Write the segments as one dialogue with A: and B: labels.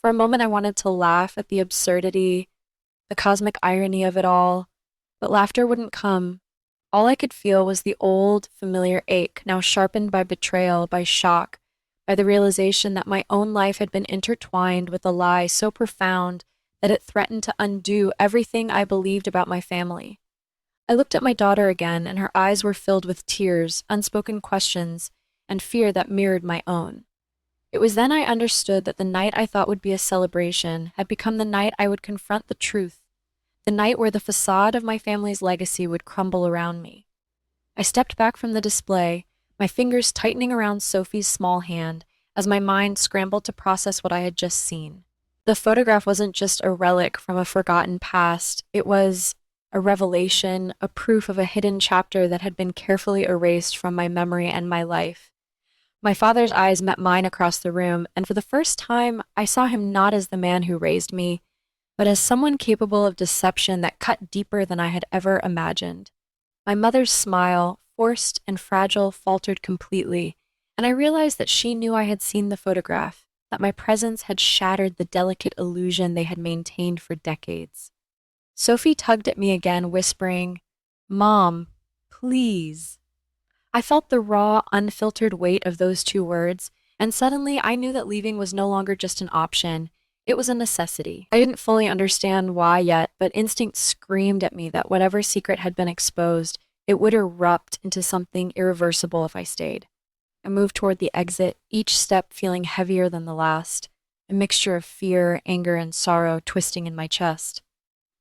A: For a moment, I wanted to laugh at the absurdity, the cosmic irony of it all, but laughter wouldn't come. All I could feel was the old, familiar ache, now sharpened by betrayal, by shock, by the realization that my own life had been intertwined with a lie so profound that it threatened to undo everything I believed about my family. I looked at my daughter again, and her eyes were filled with tears, unspoken questions, and fear that mirrored my own. It was then I understood that the night I thought would be a celebration had become the night I would confront the truth, the night where the facade of my family's legacy would crumble around me. I stepped back from the display, my fingers tightening around Sophie's small hand as my mind scrambled to process what I had just seen. The photograph wasn't just a relic from a forgotten past, it was a revelation, a proof of a hidden chapter that had been carefully erased from my memory and my life. My father's eyes met mine across the room, and for the first time, I saw him not as the man who raised me, but as someone capable of deception that cut deeper than I had ever imagined. My mother's smile, forced and fragile, faltered completely, and I realized that she knew I had seen the photograph, that my presence had shattered the delicate illusion they had maintained for decades. Sophie tugged at me again, whispering, "Mom, please." I felt the raw, unfiltered weight of those two words, and suddenly I knew that leaving was no longer just an option. It was a necessity. I didn't fully understand why yet, but instinct screamed at me that whatever secret had been exposed, it would erupt into something irreversible if I stayed. I moved toward the exit, each step feeling heavier than the last, a mixture of fear, anger, and sorrow twisting in my chest.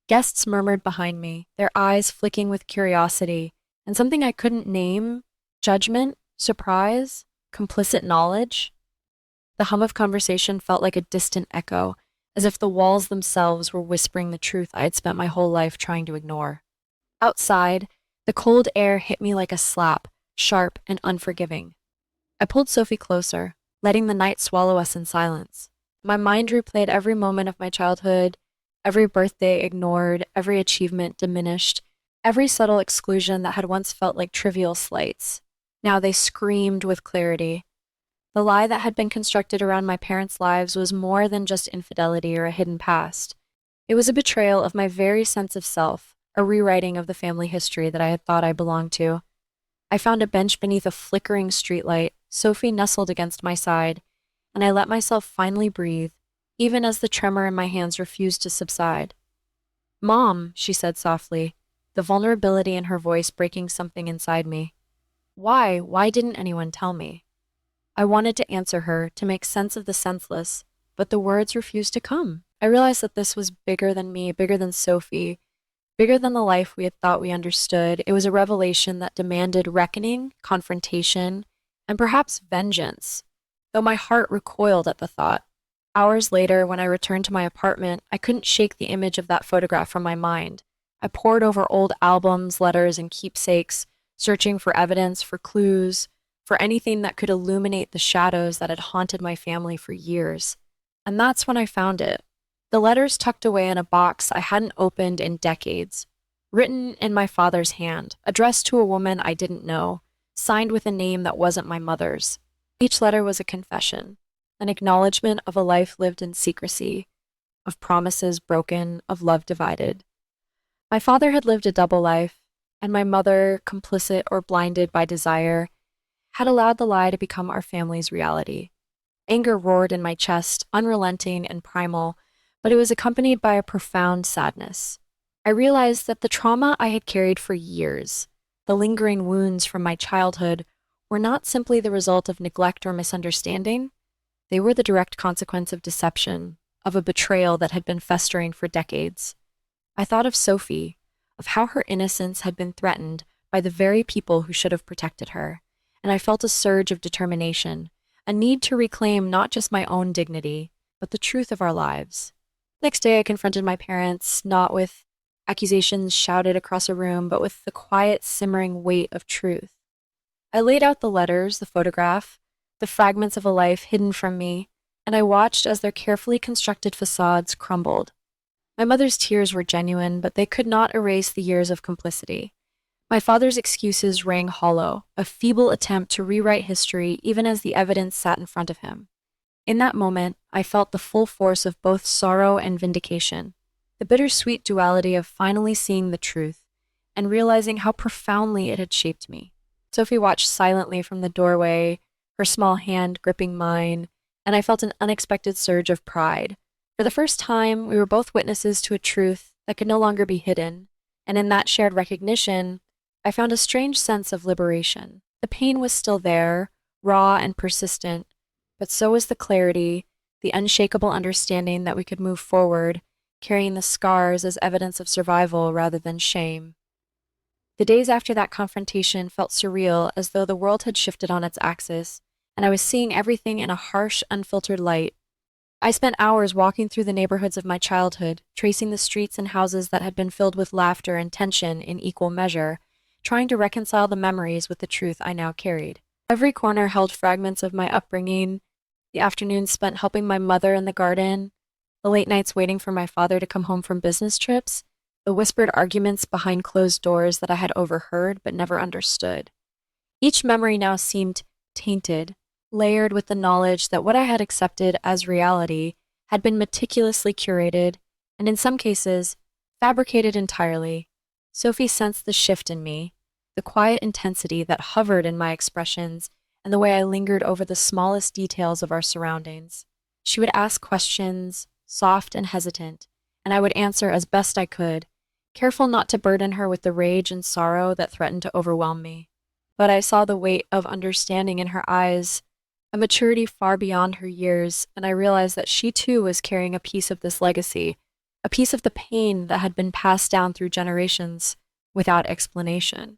A: Guests murmured behind me, their eyes flicking with curiosity, and something I couldn't name, judgment, surprise, complicit knowledge. The hum of conversation felt like a distant echo, as if the walls themselves were whispering the truth I had spent my whole life trying to ignore. Outside, the cold air hit me like a slap, sharp and unforgiving. I pulled Sophie closer, letting the night swallow us in silence. My mind replayed every moment of my childhood, every birthday ignored, every achievement diminished, every subtle exclusion that had once felt like trivial slights. Now they screamed with clarity. The lie that had been constructed around my parents' lives was more than just infidelity or a hidden past. It was a betrayal of my very sense of self, a rewriting of the family history that I had thought I belonged to. I found a bench beneath a flickering streetlight, Sophie nestled against my side, and I let myself finally breathe, even as the tremor in my hands refused to subside. "Mom," she said softly, the vulnerability in her voice breaking something inside me. Why? Why didn't anyone tell me? I wanted to answer her, to make sense of the senseless, but the words refused to come. I realized that this was bigger than me, bigger than Sophie, bigger than the life we had thought we understood. It was a revelation that demanded reckoning, confrontation, and perhaps vengeance, though my heart recoiled at the thought. Hours later, when I returned to my apartment, I couldn't shake the image of that photograph from my mind. I pored over old albums, letters, and keepsakes, searching for evidence, for clues, for anything that could illuminate the shadows that had haunted my family for years. And that's when I found it. The letters tucked away in a box I hadn't opened in decades, written in my father's hand, addressed to a woman I didn't know, signed with a name that wasn't my mother's. Each letter was a confession, an acknowledgement of a life lived in secrecy, of promises broken, of love divided. My father had lived a double life, and my mother, complicit or blinded by desire, had allowed the lie to become our family's reality. Anger roared in my chest, unrelenting and primal, but it was accompanied by a profound sadness. I realized that the trauma I had carried for years, the lingering wounds from my childhood, were not simply the result of neglect or misunderstanding. They were the direct consequence of deception, of a betrayal that had been festering for decades. I thought of Sophie, of how her innocence had been threatened by the very people who should have protected her, and I felt a surge of determination, a need to reclaim not just my own dignity, but the truth of our lives. Next day, I confronted my parents, not with accusations shouted across a room, but with the quiet, simmering weight of truth. I laid out the letters, the photograph, the fragments of a life hidden from me, and I watched as their carefully constructed facades crumbled. My mother's tears were genuine, but they could not erase the years of complicity. My father's excuses rang hollow, a feeble attempt to rewrite history even as the evidence sat in front of him. In that moment, I felt the full force of both sorrow and vindication, the bittersweet duality of finally seeing the truth and realizing how profoundly it had shaped me. Sophie watched silently from the doorway, her small hand gripping mine, and I felt an unexpected surge of pride. For the first time, we were both witnesses to a truth that could no longer be hidden, and in that shared recognition, I found a strange sense of liberation. The pain was still there, raw and persistent, but so was the clarity, the unshakable understanding that we could move forward, carrying the scars as evidence of survival rather than shame. The days after that confrontation felt surreal, as though the world had shifted on its axis, and I was seeing everything in a harsh, unfiltered light. I spent hours walking through the neighborhoods of my childhood, tracing the streets and houses that had been filled with laughter and tension in equal measure, trying to reconcile the memories with the truth I now carried. Every corner held fragments of my upbringing, the afternoons spent helping my mother in the garden, the late nights waiting for my father to come home from business trips, the whispered arguments behind closed doors that I had overheard but never understood. Each memory now seemed tainted, layered with the knowledge that what I had accepted as reality had been meticulously curated, and in some cases, fabricated entirely. Sophie sensed the shift in me, the quiet intensity that hovered in my expressions, and the way I lingered over the smallest details of our surroundings. She would ask questions, soft and hesitant, and I would answer as best I could, careful not to burden her with the rage and sorrow that threatened to overwhelm me. But I saw the weight of understanding in her eyes, a maturity far beyond her years, and I realized that she too was carrying a piece of this legacy, a piece of the pain that had been passed down through generations without explanation.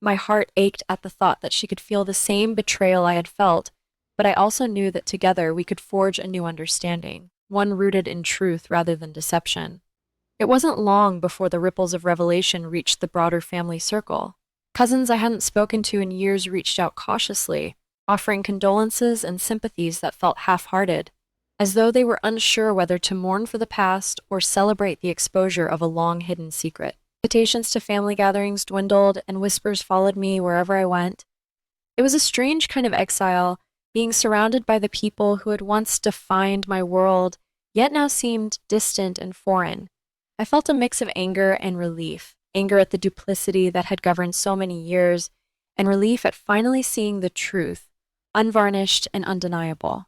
A: My heart ached at the thought that she could feel the same betrayal I had felt, but I also knew that together we could forge a new understanding, one rooted in truth rather than deception. It wasn't long before the ripples of revelation reached the broader family circle. Cousins I hadn't spoken to in years reached out cautiously, offering condolences and sympathies that felt half-hearted, as though they were unsure whether to mourn for the past or celebrate the exposure of a long-hidden secret. Invitations to family gatherings dwindled, and whispers followed me wherever I went. It was a strange kind of exile, being surrounded by the people who had once defined my world, yet now seemed distant and foreign. I felt a mix of anger and relief, anger at the duplicity that had governed so many years, and relief at finally seeing the truth, unvarnished and undeniable.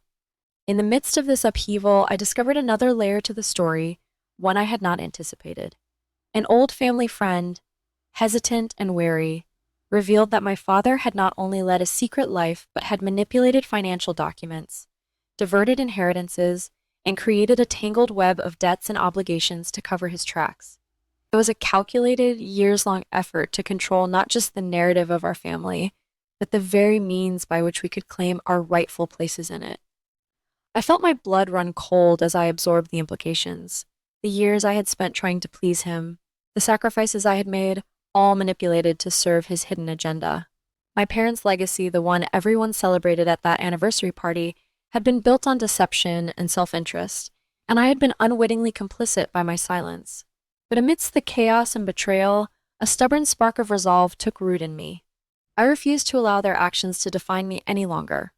A: In the midst of this upheaval, I discovered another layer to the story, one I had not anticipated. An old family friend, hesitant and wary, revealed that my father had not only led a secret life, but had manipulated financial documents, diverted inheritances, and created a tangled web of debts and obligations to cover his tracks. It was a calculated, years-long effort to control not just the narrative of our family, but the very means by which we could claim our rightful places in it. I felt my blood run cold as I absorbed the implications. The years I had spent trying to please him, the sacrifices I had made, all manipulated to serve his hidden agenda. My parents' legacy, the one everyone celebrated at that anniversary party, had been built on deception and self-interest, and I had been unwittingly complicit by my silence. But amidst the chaos and betrayal, a stubborn spark of resolve took root in me. I refused to allow their actions to define me any longer.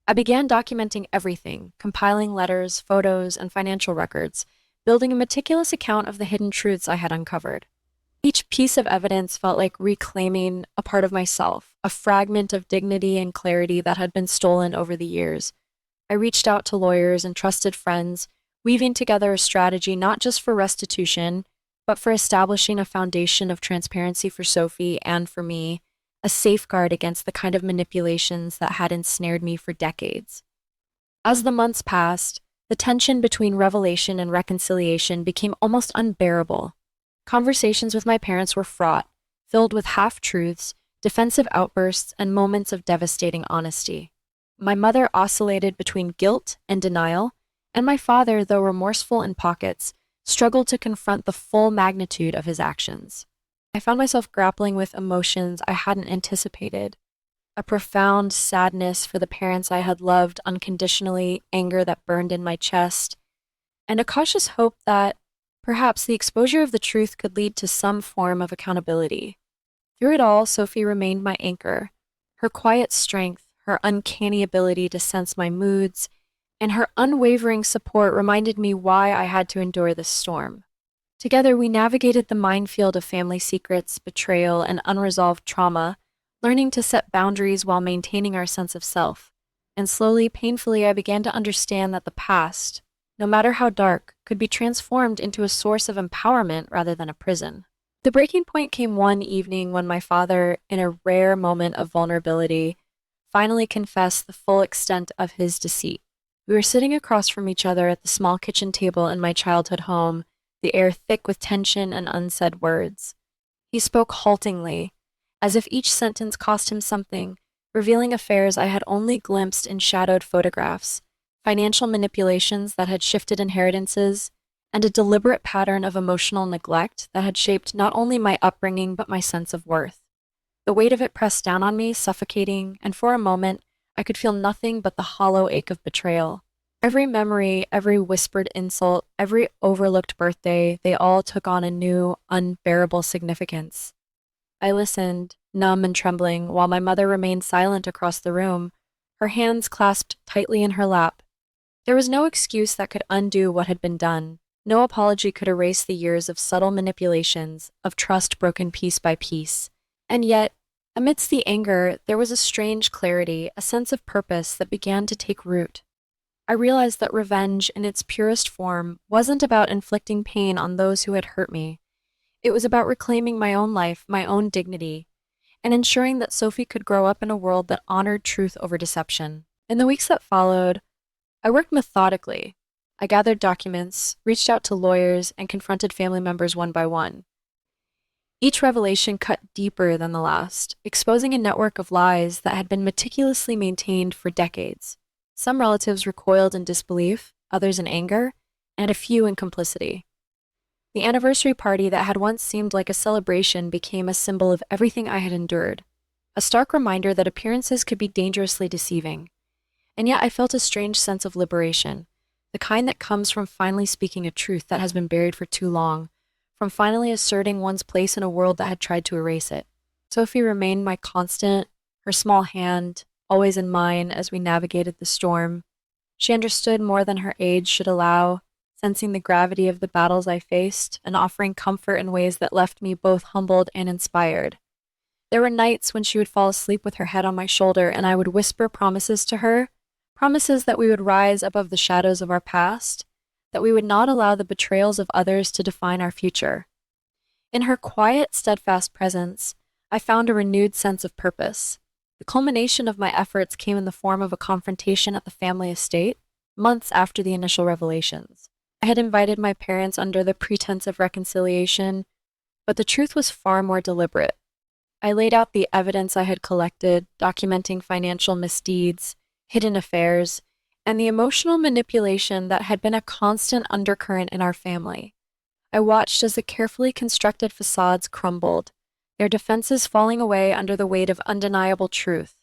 A: I began documenting everything, compiling letters, photos, and financial records, building a meticulous account of the hidden truths I had uncovered. Each piece of evidence felt like reclaiming a part of myself, a fragment of dignity and clarity that had been stolen over the years. I reached out to lawyers and trusted friends, weaving together a strategy not just for restitution, but for establishing a foundation of transparency for Sophie and for me, a safeguard against the kind of manipulations that had ensnared me for decades. As the months passed, the tension between revelation and reconciliation became almost unbearable. Conversations with my parents were fraught, filled with half-truths, defensive outbursts, and moments of devastating honesty. My mother oscillated between guilt and denial, and my father, though remorseful in pockets, struggled to confront the full magnitude of his actions. I found myself grappling with emotions I hadn't anticipated. A profound sadness for the parents I had loved unconditionally, anger that burned in my chest, and a cautious hope that perhaps the exposure of the truth could lead to some form of accountability. Through it all, Sophie remained my anchor, her quiet strength, her uncanny ability to sense my moods, and her unwavering support reminded me why I had to endure this storm. Together, we navigated the minefield of family secrets, betrayal, and unresolved trauma, learning to set boundaries while maintaining our sense of self. And slowly, painfully, I began to understand that the past, no matter how dark, could be transformed into a source of empowerment rather than a prison. The breaking point came one evening when my father, in a rare moment of vulnerability, finally confessed the full extent of his deceit. We were sitting across from each other at the small kitchen table in my childhood home, the air thick with tension and unsaid words. He spoke haltingly, as if each sentence cost him something, revealing affairs I had only glimpsed in shadowed photographs, financial manipulations that had shifted inheritances, and a deliberate pattern of emotional neglect that had shaped not only my upbringing but my sense of worth. The weight of it pressed down on me, suffocating, and for a moment, I could feel nothing but the hollow ache of betrayal. Every memory, every whispered insult, every overlooked birthday, they all took on a new, unbearable significance. I listened, numb and trembling, while my mother remained silent across the room, her hands clasped tightly in her lap. There was no excuse that could undo what had been done. No apology could erase the years of subtle manipulations, of trust broken piece by piece. And yet, amidst the anger, there was a strange clarity, a sense of purpose that began to take root. I realized that revenge, in its purest form, wasn't about inflicting pain on those who had hurt me. It was about reclaiming my own life, my own dignity, and ensuring that Sophie could grow up in a world that honored truth over deception. In the weeks that followed, I worked methodically. I gathered documents, reached out to lawyers, and confronted family members one by one. Each revelation cut deeper than the last, exposing a network of lies that had been meticulously maintained for decades. Some relatives recoiled in disbelief, others in anger, and a few in complicity. The anniversary party that had once seemed like a celebration became a symbol of everything I had endured, a stark reminder that appearances could be dangerously deceiving. And yet I felt a strange sense of liberation, the kind that comes from finally speaking a truth that has been buried for too long, from finally asserting one's place in a world that had tried to erase it. Sophie remained my constant, her small hand always in mine as we navigated the storm. She understood more than her age should allow, sensing the gravity of the battles I faced and offering comfort in ways that left me both humbled and inspired. There were nights when she would fall asleep with her head on my shoulder and I would whisper promises to her, promises that we would rise above the shadows of our past, that we would not allow the betrayals of others to define our future. In her quiet, steadfast presence, I found a renewed sense of purpose. The culmination of my efforts came in the form of a confrontation at the family estate, months after the initial revelations. I had invited my parents under the pretense of reconciliation, but the truth was far more deliberate. I laid out the evidence I had collected, documenting financial misdeeds, hidden affairs, and the emotional manipulation that had been a constant undercurrent in our family. I watched as the carefully constructed facades crumbled, their defenses falling away under the weight of undeniable truth.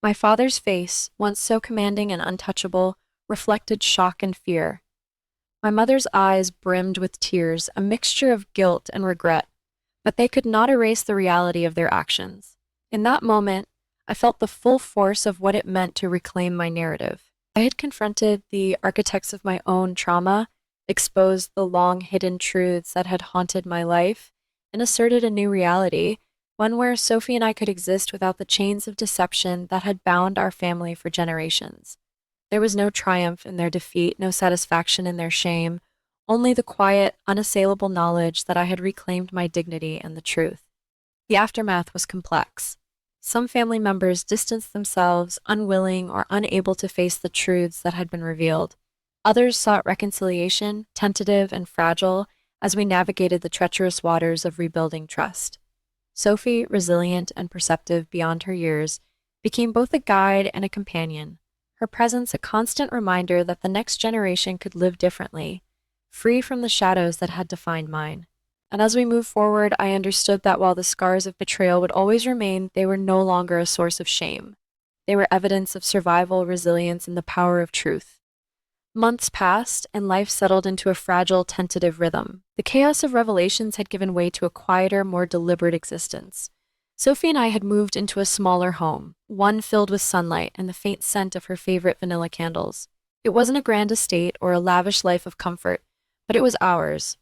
A: My father's face, once so commanding and untouchable, reflected shock and fear. My mother's eyes brimmed with tears, a mixture of guilt and regret, but they could not erase the reality of their actions. In that moment, I felt the full force of what it meant to reclaim my narrative. I had confronted the architects of my own trauma, exposed the long-hidden truths that had haunted my life, and asserted a new reality, one where Sophie and I could exist without the chains of deception that had bound our family for generations. There was no triumph in their defeat, no satisfaction in their shame, only the quiet, unassailable knowledge that I had reclaimed my dignity and the truth. The aftermath was complex. Some family members distanced themselves, unwilling or unable to face the truths that had been revealed. Others sought reconciliation, tentative and fragile, as we navigated the treacherous waters of rebuilding trust. Sophie, resilient and perceptive beyond her years, became both a guide and a companion, her presence a constant reminder that the next generation could live differently, free from the shadows that had defined mine. And as we moved forward, I understood that while the scars of betrayal would always remain, they were no longer a source of shame. They were evidence of survival, resilience, and the power of truth. Months passed, and life settled into a fragile, tentative rhythm. The chaos of revelations had given way to a quieter, more deliberate existence. Sophie and I had moved into a smaller home, one filled with sunlight and the faint scent of her favorite vanilla candles. It wasn't a grand estate or a lavish life of comfort, but it was ours,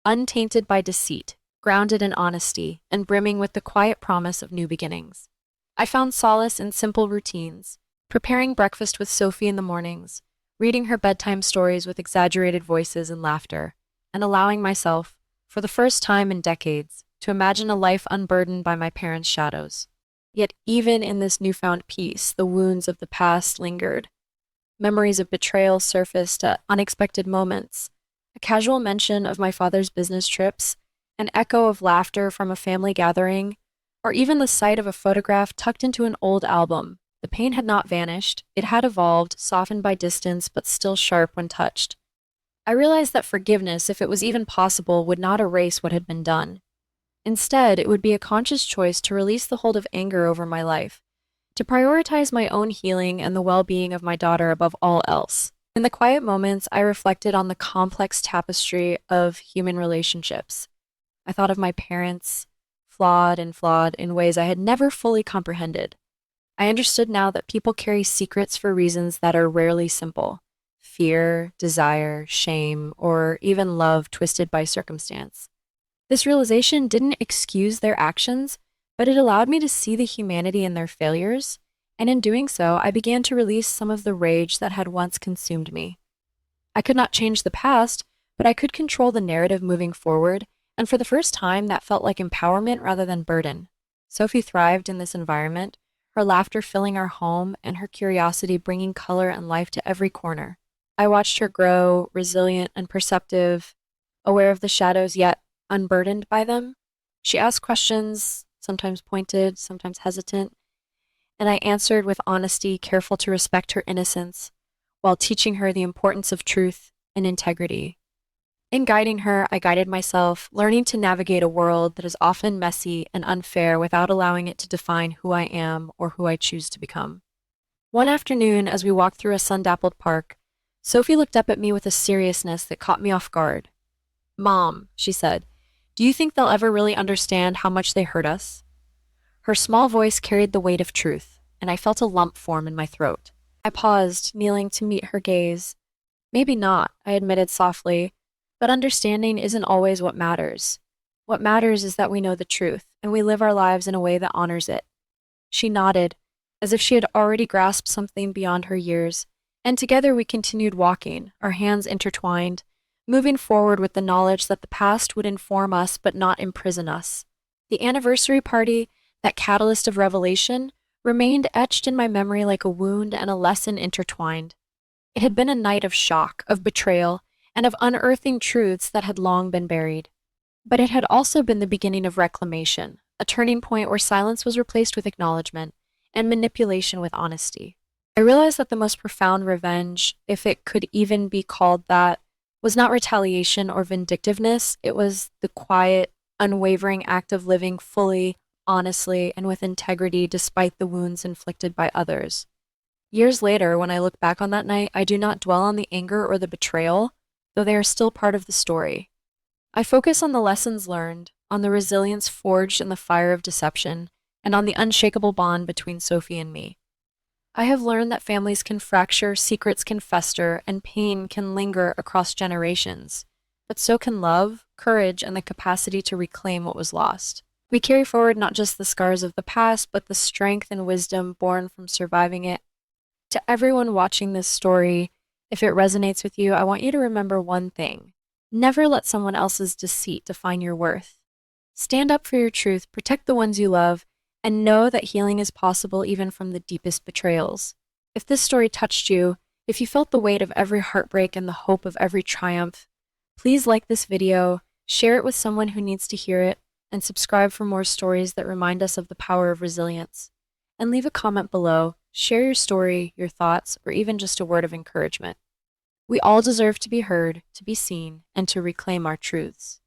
A: untainted by deceit, grounded in honesty, and brimming with the quiet promise of new beginnings. I found solace in simple routines, preparing breakfast with Sophie in the mornings, reading her bedtime stories with exaggerated voices and laughter, and allowing myself, for the first time in decades, to imagine a life unburdened by my parents' shadows. Yet even in this newfound peace, the wounds of the past lingered. Memories of betrayal surfaced at unexpected moments, a casual mention of my father's business trips, an echo of laughter from a family gathering, or even the sight of a photograph tucked into an old album. The pain had not vanished, it had evolved, softened by distance, but still sharp when touched. I realized that forgiveness, if it was even possible, would not erase what had been done. Instead, it would be a conscious choice to release the hold of anger over my life, to prioritize my own healing and the well-being of my daughter above all else. In the quiet moments, I reflected on the complex tapestry of human relationships. I thought of my parents, flawed in ways I had never fully comprehended. I understood now that people carry secrets for reasons that are rarely simple: fear, desire, shame, or even love twisted by circumstance. This realization didn't excuse their actions, but it allowed me to see the humanity in their failures, and in doing so, I began to release some of the rage that had once consumed me. I could not change the past, but I could control the narrative moving forward, and for the first time, that felt like empowerment rather than burden. Sophie thrived in this environment, her laughter filling our home and her curiosity bringing color and life to every corner. I watched her grow, resilient and perceptive, aware of the shadows yet unburdened by them. She asked questions, sometimes pointed, sometimes hesitant, and I answered with honesty, careful to respect her innocence, while teaching her the importance of truth and integrity. In guiding her, I guided myself, learning to navigate a world that is often messy and unfair without allowing it to define who I am or who I choose to become. One afternoon, as we walked through a sun-dappled park, Sophie looked up at me with a seriousness that caught me off guard. "Mom," she said, "do you think they'll ever really understand how much they hurt us?" Her small voice carried the weight of truth, and I felt a lump form in my throat. I paused, kneeling to meet her gaze. "Maybe not," I admitted softly, "but understanding isn't always what matters. What matters is that we know the truth, and we live our lives in a way that honors it." She nodded, as if she had already grasped something beyond her years, and together we continued walking, our hands intertwined, moving forward with the knowledge that the past would inform us but not imprison us. The anniversary party, that catalyst of revelation, remained etched in my memory like a wound and a lesson intertwined. It had been a night of shock, of betrayal, and of unearthing truths that had long been buried. But it had also been the beginning of reclamation, a turning point where silence was replaced with acknowledgement, and manipulation with honesty. I realized that the most profound revenge, if it could even be called that, was not retaliation or vindictiveness. It was the quiet, unwavering act of living fully, honestly, and with integrity despite the wounds inflicted by others. Years later, when I look back on that night, I do not dwell on the anger or the betrayal, though they are still part of the story. I focus on the lessons learned, on the resilience forged in the fire of deception, and on the unshakable bond between Sophie and me. I have learned that families can fracture, secrets can fester, and pain can linger across generations. But so can love, courage, and the capacity to reclaim what was lost. We carry forward not just the scars of the past, but the strength and wisdom born from surviving it. To everyone watching this story, if it resonates with you, I want you to remember one thing. Never let someone else's deceit define your worth. Stand up for your truth, protect the ones you love, and know that healing is possible even from the deepest betrayals. If this story touched you, if you felt the weight of every heartbreak and the hope of every triumph, please like this video, share it with someone who needs to hear it, and subscribe for more stories that remind us of the power of resilience. And leave a comment below, share your story, your thoughts, or even just a word of encouragement. We all deserve to be heard, to be seen, and to reclaim our truths.